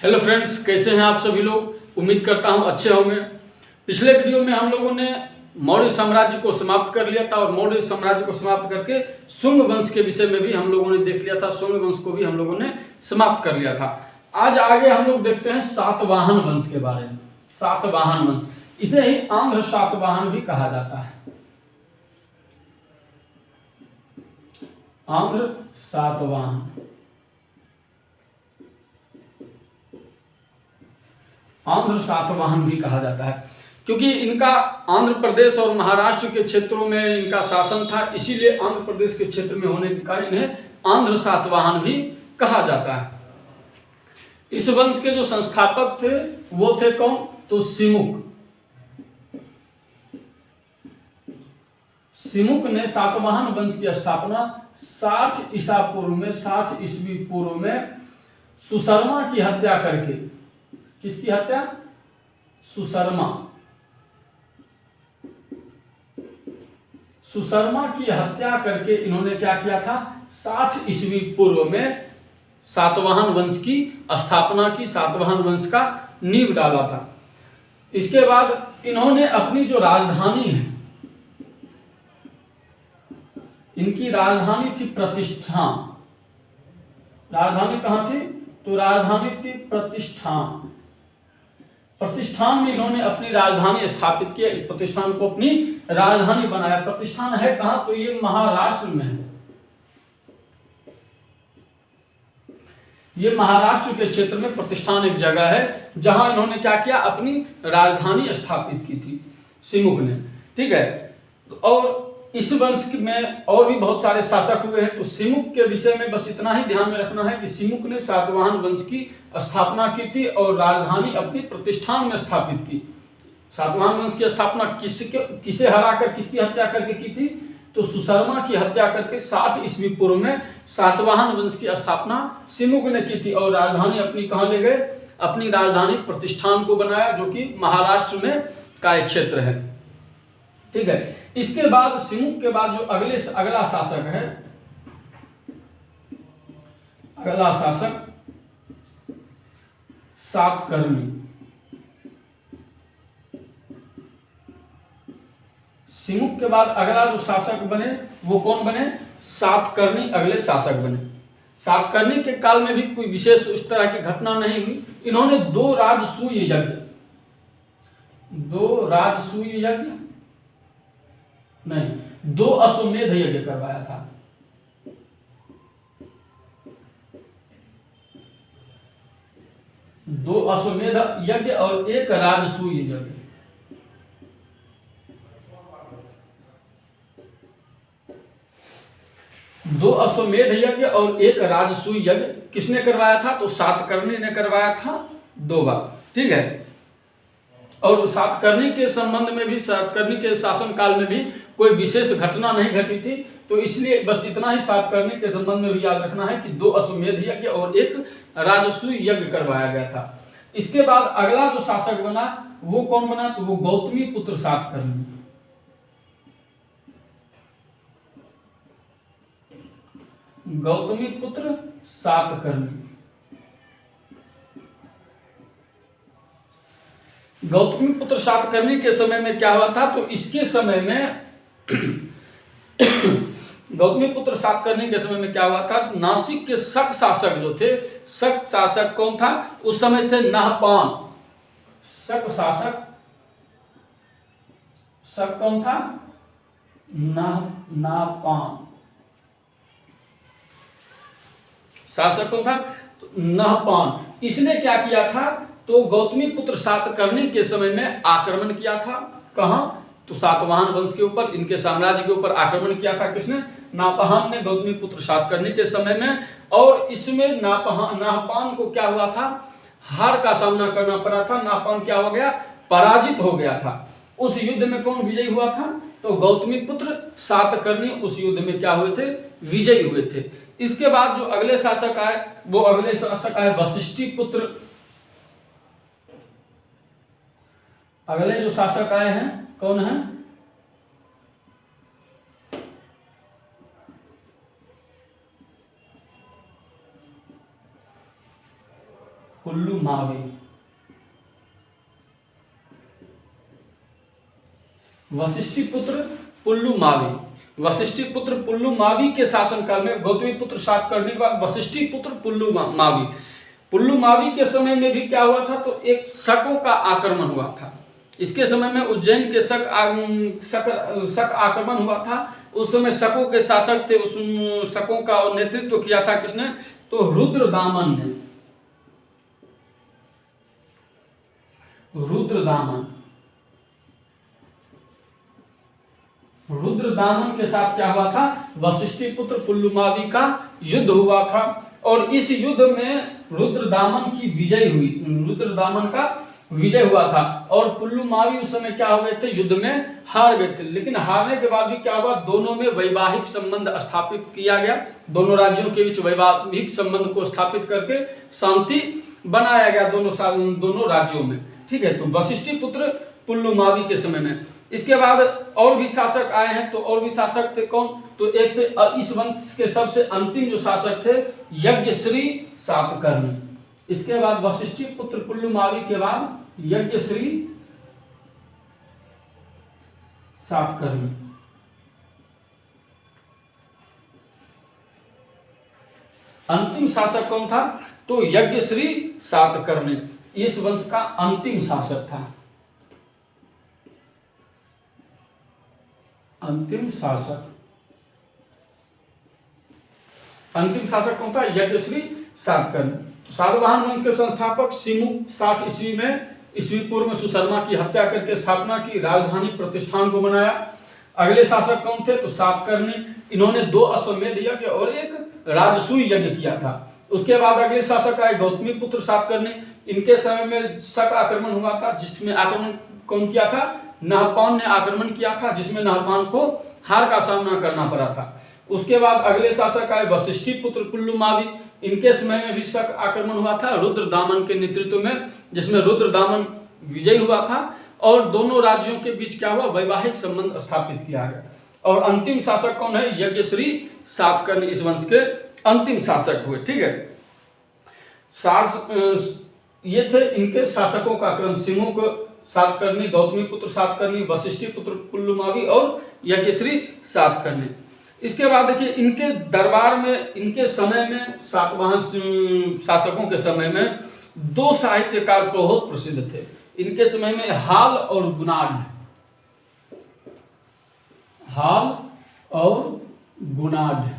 Hello friends, कैसे हैं आप सभी लोग। उम्मीद करता हूं अच्छे होंगे। पिछले वीडियो में हम लोगों ने मौर्य साम्राज्य को समाप्त कर लिया था और मौर्य साम्राज्य को समाप्त करके शुंग वंश के विषय में भी हम लोगों ने देख लिया था। शुंग वंश को भी हम लोगों ने समाप्त कर लिया था। आज आगे हम लोग देखते हैं सातवाहन वंश के बारे में। सातवाहन वंश, इसे ही आंध्र सातवाहन भी कहा जाता है। आंध्र सातवाहन, आंध्र सातवाहन भी कहा जाता है क्योंकि इनका आंध्र प्रदेश और महाराष्ट्र के क्षेत्रों में इनका शासन था, इसीलिए आंध्र प्रदेश के क्षेत्र में होने के कारण इन्हें आंध्र सातवाहन भी कहा जाता है। इस वंश के जो संस्थापक थे वो थे कौन? तो सिमुक। सिमुक ने सातवाहन वंश की स्थापना 60 ईसा पूर्व में, 60 ईस्वी पूर्व में सुशर्मा की हत्या करके। किसकी हत्या? सुशर्मा। सुशर्मा की हत्या करके इन्होंने क्या किया था? 60 ईस्वी पूर्व में सातवाहन वंश की स्थापना की, सातवाहन वंश का नींव डाला था। इसके बाद इन्होंने अपनी जो राजधानी है, इनकी राजधानी थी प्रतिष्ठान। राजधानी कहां थी? तो राजधानी थी प्रतिष्ठान। प्रतिष्ठान में इन्होंने अपनी राजधानी स्थापित की। प्रतिष्ठान को अपनी राजधानी बनाया। प्रतिष्ठान है कहां? तो ये महाराष्ट्र में है। ये महाराष्ट्र के क्षेत्र में प्रतिष्ठान एक जगह है जहां इन्होंने क्या किया? अपनी राजधानी स्थापित की थी सिमुक ने। ठीक है। और इस वंश में और भी बहुत सारे शासक हुए हैं। तो सिमुक के विषय में बस इतना ही ध्यान में रखना है कि सिमुक ने सातवाहन वंश की स्थापना की थी और राजधानी अपनी प्रतिष्ठान में स्थापित की। सातवाहन वंश की स्थापना किसे हराकर, किसकी हत्या करके की थी? तो सुशर्मा की हत्या करके 60 ईस्वी पूर्व में सातवाहन वंश की स्थापना सिमुक ने की थी और राजधानी अपनी कहां ले गए? अपनी राजधानी प्रतिष्ठान को बनाया, जो कि महाराष्ट्र में का एक क्षेत्र है। ठीक है। इसके बाद सिमुक के बाद जो अगला शासक है, अगला शासक सातकर्णी। सिमुक के बाद अगला जो शासक बने वो कौन बने? सातकर्णी अगले शासक बने। सातकर्णी के काल में भी कोई विशेष उस तरह की घटना नहीं हुई। इन्होंने 2 राजसूय यज्ञ, 2 राजसूय यज्ञ नहीं, 2 अश्वमेध यज्ञ करवाया था। 2 अश्वमेध यज्ञ और 1 राजसूय यज्ञ। दो अश्वमेध यज्ञ और 1 राजसूय यज्ञ किसने करवाया था? तो सातकर्णी ने करवाया था 2 बार। ठीक है। और सातकर्णी के संबंध में भी, सातकर्णी के शासन काल में भी कोई विशेष घटना नहीं घटी थी। तो इसलिए बस इतना ही सातकर्णी के संबंध में भी याद रखना है कि 2 अश्वमेध यज्ञ और 1 राजसूय यज्ञ करवाया गया था। इसके बाद अगला जो शासक बना वो कौन बना? तो वो गौतमी पुत्र सातकर्णी। गौतमी पुत्र सातकर्णी। गौतमी पुत्र सातकर्णी के समय में क्या हुआ था? तो इसके समय में गौतमी पुत्र सातकर्णी के समय में क्या हुआ था? नासिक के शक शासक जो थे, शक शासक कौन था उस समय? थे नहपान। शक शासक, शक कौन था? नहपान शासक कौन था? तो नहपान। इसने क्या किया था? तो गौतमी पुत्र सातकर्णी के समय में आक्रमण किया था। कहां? तो सातवाहन वंश के ऊपर, इनके साम्राज्य के ऊपर आक्रमण किया था। किसने? नापहान ने गौतमी पुत्र सातकर्णी के समय में। और इसमें नाहपान को क्या हुआ था? हार का सामना करना पड़ा था। नाहपान क्या हो गया? पराजित हो गया था। उस युद्ध में कौन विजयी हुआ था? तो गौतमी पुत्र सातकर्णी उस युद्ध में क्या हुए थे? विजयी हुए थे। इसके बाद जो अगले शासक आए वो अगले शासक आए वशिष्ठी पुत्र। अगले जो शासक आए हैं कौन है? पुल्लुमावी। वशिष्ठिपुत्र पुल्लुमावी। वशिष्ठिपुत्र पुल्लुमावी के शासनकाल में गौतमीपुत्र सातकर्णी के बाद वशिष्ठिपुत्र पुल्लुमावी। पुल्लुमावी के समय में भी क्या हुआ था, तो एक शकों का आक्रमण हुआ था। इसके समय में उज्जैन के शक आक्रमण हुआ था। उस समय शकों के शासक थे। उस शकों का नेतृत्व किया था किसने, तो रुद्रदामन ने। रुद्रदामन के साथ क्या हुआ था, वशिष्ठिपुत्र पुल्लुमावी का युद्ध हुआ था। और इस युद्ध में रुद्रदामन की विजय हुई, रुद्रदामन का विजय हुआ था। और पुल्लुमावी उस समय क्या हो गए थे, युद्ध में हार गए थे। लेकिन हारने के बाद भी क्या हुआ, दोनों में वैवाहिक संबंध स्थापित किया गया। दोनों राज्यों के बीच वैवाहिक संबंध को स्थापित करके शांति बनाया गया दोनों राज्यों में। ठीक है, तो वशिष्ठिपुत्र पुल्लुमावी के समय में। इसके बाद और भी शासक आए हैं। तो और भी शासक थे कौन, तो एक थे इस वंश के सबसे अंतिम जो शासक थे यज्ञश्री सातकर्णी। इसके बाद वशिष्ठिपुत्र पुल्लुमावी के बाद यज्ञश्री सातकर्णी। अंतिम शासक कौन था, तो यज्ञश्री सातकर्णी इस वंश का अंतिम शासक था। अंतिम शासक कौन था, यज्ञश्री सातकर्णी। सातवाहन वंश के संस्थापक सिमुक 60 ईस्वी में ईस्वी पूर्व में सुशर्मा की हत्या करके स्थापना की, राजधानी प्रतिष्ठान को बनाया। अगले शासक कौन थे, तो सातकर्णी। इन्होंने 2 अश्वमेध यज्ञ और एक राजसूय यज्ञ किया था। उसके बाद अगले शासक आए गौतमीपुत्र सातकर्णी। इनके समय में शक आक्रमण हुआ था, जिसमें आक्रमण कौन किया था, नहपान ने आक्रमण किया था, जिसमें नहपान को हार का सामना करना पड़ा था। उसके बाद अगले शासक आए वशिष्ठिपुत्र पुल्लुमावी। इनके समय में भी शक आक्रमण हुआ था रुद्रदामन के नेतृत्व में, जिसमें रुद्रदामन विजयी हुआ था। और दोनों राज्यों के बीच क्या हुआ, वैवाहिक संबंध स्थापित किया गया। और अंतिम शासक कौन है, यज्ञश्री सातकर्णी इस वंश के अंतिम शासक हुए। ठीक है, ये थे इनके शासकों का क्रम, सिमुक सातकर्णी, गौतमीपुत्र सातकर्णी, वशिष्ठिपुत्र पुल्लुमावी और यज्ञश्री सातकर्णी। इसके बाद देखिए इनके दरबार में, इनके समय में, सातवाहन शासकों के समय में 2 साहित्यकार बहुत प्रसिद्ध थे। इनके समय में हाल और गुणाढ्य। हाल और गुणाढ्य।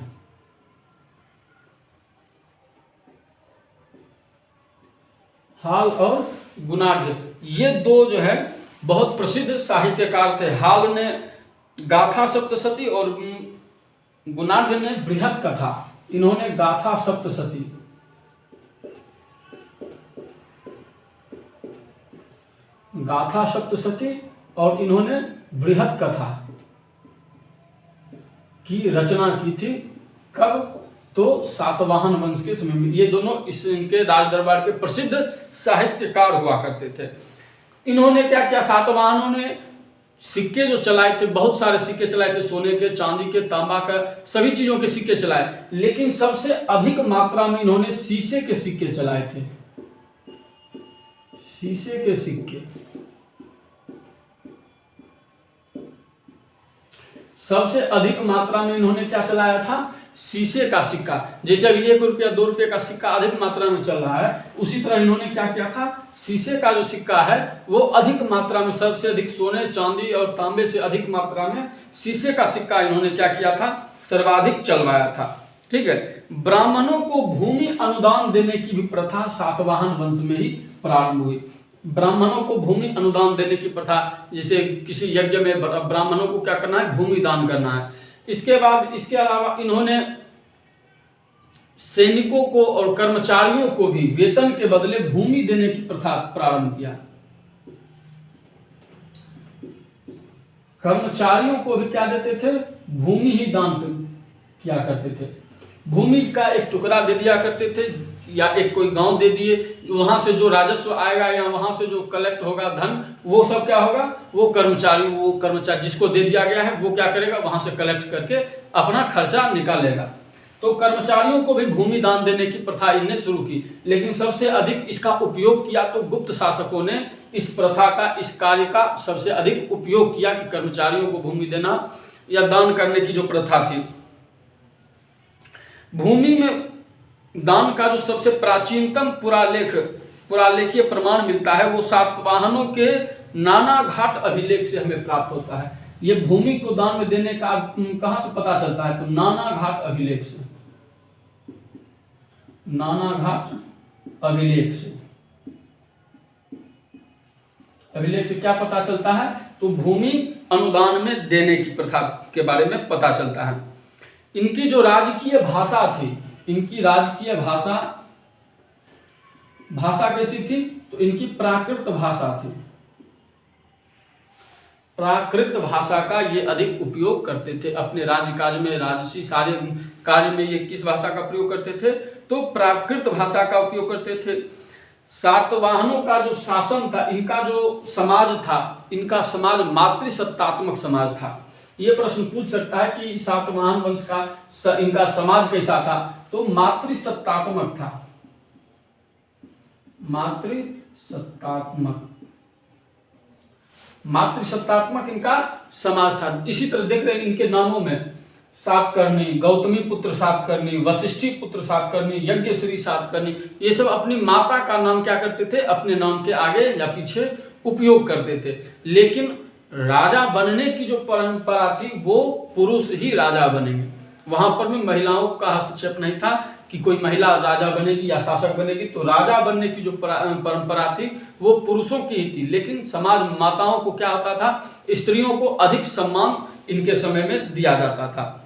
हाल और गुणाढ्य, ये 2 जो है बहुत प्रसिद्ध साहित्यकार थे। हाल ने गाथा सप्तशती और गुणाढ्य ने बृहत कथा। इन्होंने गाथा सप्तशती, और इन्होंने बृहत कथा की रचना की थी। कब, तो सातवाहन वंश के समय में। ये दोनों इनके राज दरबार के प्रसिद्ध साहित्यकार हुआ करते थे। इन्होंने क्या किया, सातवाहनों ने सिक्के जो चलाए थे, बहुत सारे सिक्के चलाए थे, सोने के, चांदी के, तांबा का, सभी चीजों के सिक्के चलाए। लेकिन सबसे अधिक मात्रा में इन्होंने शीशे के सिक्के चलाए थे। शीशे के सिक्के सबसे अधिक मात्रा में इन्होंने क्या चलाया था, शीशे का सिक्का। जैसे अभी 1 रुपया 2 रुपये का सिक्का अधिक मात्रा में चल रहा है, उसी तरह इन्होंने क्या किया था, शीशे का जो सिक्का है वो अधिक मात्रा में, सबसे अधिक सोने, चांदी और तांबे से अधिक मात्रा में शीशे का सिक्का इन्होंने क्या किया था, सर्वाधिक चलवाया था। ठीक है, ब्राह्मणों को भूमि अनुदान देने की भी प्रथा सातवाहन वंश में ही प्रारंभ हुई। ब्राह्मणों को भूमि अनुदान देने की प्रथा, जैसे किसी यज्ञ में ब्राह्मणों को क्या करना है, भूमि दान करना है। इसके बाद, इसके अलावा इन्होंने सैनिकों को और कर्मचारियों को भी वेतन के बदले भूमि देने की प्रथा प्रारंभ किया। कर्मचारियों को भी क्या देते थे, भूमि ही दान किया करते थे। भूमि का एक टुकड़ा दे दिया करते थे, या एक कोई गांव दे दिए, वहां से जो राजस्व आएगा या वहां से जो कलेक्ट होगा धन, वो सब क्या होगा, वो कर्मचारी जिसको दे दिया गया है वो क्या करेगा, वहां से कलेक्ट करके अपना खर्चा निकालेगा। तो कर्मचारियों को भी भूमि दान देने की प्रथा इनने शुरू की, लेकिन सबसे अधिक इसका उपयोग किया तो गुप्त शासकों ने इस प्रथा का, इस कार्य का सबसे अधिक उपयोग किया कि कर्मचारियों को भूमि देना या दान करने की जो प्रथा थी। भूमि में दान का जो सबसे प्राचीनतम पुरालेखीय प्रमाण मिलता है वो सातवाहनों के नानाघाट अभिलेख से हमें प्राप्त होता है। ये भूमि को दान में देने का कहां से पता चलता है? तो नानाघाट अभिलेख से, नानाघाट अभिलेख से। अभिलेख से क्या पता चलता है? तो भूमि अनुदान में देने की प्रथा के बारे में पता चलता है। इनकी जो राजकीय भाषा थी, इनकी राजकीय भाषा कैसी थी? तो इनकी प्राकृत भाषा थी। प्राकृत भाषा का ये अधिक उपयोग करते थे अपने राज्य काज में, राजसी सारे कार्य में। ये किस भाषा का प्रयोग करते थे? तो प्राकृत भाषा का उपयोग करते थे। सातवाहनों का जो शासन था, इनका जो समाज था, इनका समाज मातृसत्तात्मक समाज था। ये प्रश्न पूछ सकता है कि सातवाहन वंश का इनका समाज कैसा था? तो मातृसत्तात्मक था, मातृसत्तात्मक इनका समाज था। इसी तरह देख रहे हैं इनके नामों में सातकर्णी, गौतमी पुत्र सातकर्णी, वशिष्ठी पुत्र सातकर्णी, यज्ञश्री सातकर्णी, ये सब अपनी माता का नाम क्या करते थे? अपने नाम के आगे या पीछे उपयोग करते थे। लेकिन राजा बनने की जो परंपरा थी वो पुरुष ही राजा बनेंगे। वहां पर भी महिलाओं का हस्तक्षेप नहीं था कि कोई महिला राजा बनेगी या शासक बनेगी। तो राजा बनने की जो परंपरा थी वो पुरुषों की ही थी। लेकिन समाज माताओं को क्या होता था? स्त्रियों को अधिक सम्मान इनके समय में दिया जाता था।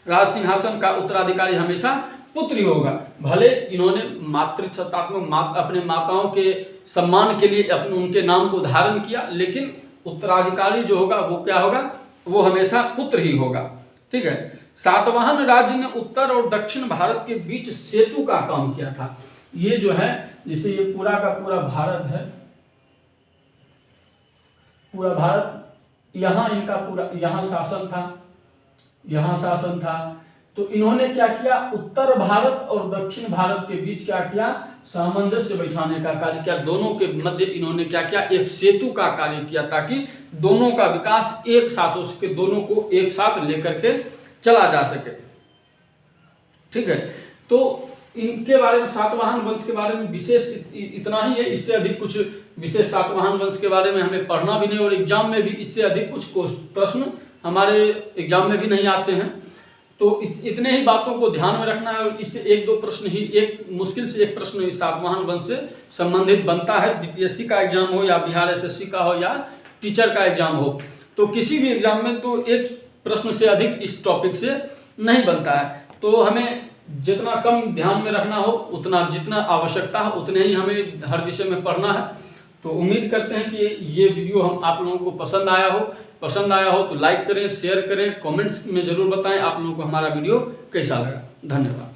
राज सिंहासन का उत्तराधिकारी हमेशा पुत्र ही होगा। भले इन्होंने मातृसत्तात्मक अपने माताओं के सम्मान के लिए अपने उनके नाम को धारण किया, लेकिन उत्तराधिकारी जो होगा वो क्या होगा? वो हमेशा पुत्र ही होगा। ठीक है। सातवाहन राज्य ने उत्तर और दक्षिण भारत के बीच सेतु का काम किया था। ये जो है, जैसे ये पूरा का पूरा भारत है, पूरा भारत, यहाँ इनका पूरा यहाँ शासन था, यहाँ शासन था। तो इन्होंने क्या किया? उत्तर भारत और दक्षिण भारत के बीच क्या किया? सामंजस्य बैठाने का कार्य किया। दोनों के मध्य इन्होंने क्या किया? एक सेतु का कार्य किया, ताकि दोनों का विकास एक साथ हो सके, दोनों को एक साथ लेकर के चला जा सके। ठीक है। तो इनके बारे में, सातवाहन वंश के बारे में विशेष इतना ही है। इससे अधिक कुछ विशेष सातवाहन वंश के बारे में हमें पढ़ना भी नहीं, और एग्जाम में भी इससे अधिक कुछ प्रश्न हमारे एग्जाम में भी नहीं आते हैं। तो इतने ही बातों को ध्यान में रखना है। और इससे एक दो प्रश्न ही, एक मुश्किल से एक प्रश्न सातवाहन वंश से संबंधित बनता है। बीपीएससी का एग्जाम हो या बिहार एसएससी का हो या टीचर का एग्जाम हो, तो किसी भी एग्जाम में तो एक प्रश्न से अधिक इस टॉपिक से नहीं बनता है। तो हमें जितना कम ध्यान में रखना हो, उतना जितना आवश्यकता हो उतने ही हमें हर विषय में पढ़ना है। तो उम्मीद करते हैं कि ये वीडियो आप लोगों को पसंद आया हो तो लाइक करें, शेयर करें, कमेंट्स में ज़रूर बताएं आप लोगों को हमारा वीडियो कैसा लगा। धन्यवाद।